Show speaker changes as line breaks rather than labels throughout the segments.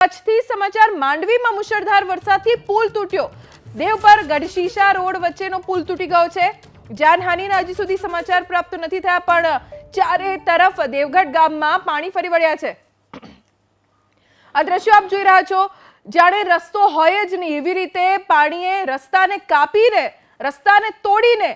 કચ્છથી સમાચાર માંડવીમાં મુશળધાર વરસાદથી પુલ તૂટ્યો। દેવપર ગઢશીશા રોડ વચ્ચેનો પુલ તૂટી ગયો છે। જાનહાનિના હજી સુધી સમાચાર પ્રાપ્ત નથી થયા, પણ ચારે તરફ દેવગઢ ગામમાં પાણી ફરી વળ્યા છે। આ દ્રશ્યો આપ જોઈ રહ્યા છો, જાણે રસ્તો હોય જ નહીં એવી રીતે પાણીએ રસ્તાને કાપીને, રસ્તાને તોડીને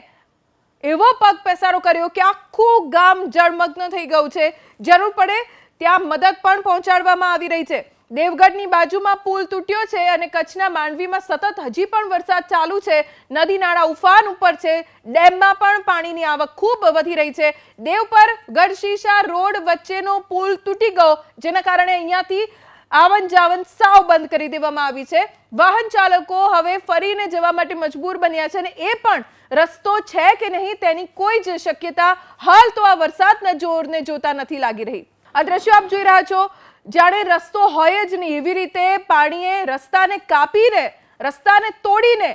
એવો પગ પેસારો કર્યો કે આખું ગામ જળમગ્ન થઈ ગયું છે। જરૂર પડે ત્યાં મદદ પણ પહોંચાડવામાં આવી રહી છે। દેવગઢની બાજુમાં પુલ તૂટ્યો છે અને કચ્છના માંડવીમાં સતત હજી પણ વરસાદ ચાલુ છે। નદી નાળા ઉફાન ઉપર છે, ડેમમાં પણ પાણીની આવક ખૂબ વધી રહી છે। દેવપર ગઢશીશા રોડ વચ્ચેનો પુલ તૂટી ગયો, જેના કારણે અહીંયાથી આવન જાવન સાવ બંધ કરી દેવામાં આવી છે। વાહન ચાલકો હવે ફરીને જવા માટે મજબૂર બન્યા છે અને એ પણ રસ્તો છે કે નહીં તેની કોઈ જ શક્યતા હાલ તો આ વરસાદના જોરને જોતા નથી લાગી રહી। આ દ્રશ્યો આપ જોઈ રહ્યા છો, જાણે રસ્તો હોય જ નહીં એવી રીતે પાણીએ રસ્તાને કાપીને, રસ્તાને તોડીને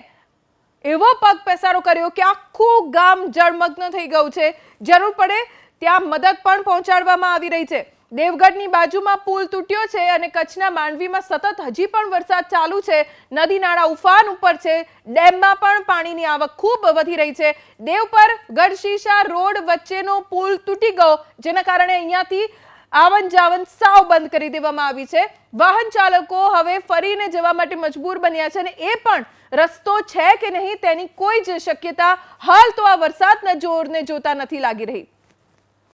એવો પગ પેસારો કર્યો કે આખું ગામ જળમગ્ન થઈ ગયું છે। જરૂર પડે ત્યાં મદદ પણ પહોંચાડવામાં આવી રહી છે। દેવગઢની બાજુમાં પુલ તૂટ્યો છે અને કચ્છના માંડવીમાં સતત હજી પણ વરસાદ ચાલુ છે। નદી નાળા ઉફાન ઉપર છે, ડેમમાં પણ પાણીની આવક ખૂબ વધી રહી છે। દેવપર ગઢશીશા રોડ વચ્ચેનો પુલ તૂટી ગયો, જેના કારણે અહીંયાથી આવન જાવન સાવ બંધ કરી દેવામાં આવી છે। વાહન ચાલકો હવે ફરીને જવા માટે મજબૂર બન્યા છે અને એ પણ રસ્તો છે કે નહીં તેની કોઈ જ શક્યતા હાલ તો આ વરસાદના જોરને જોતા નથી લાગી રહી।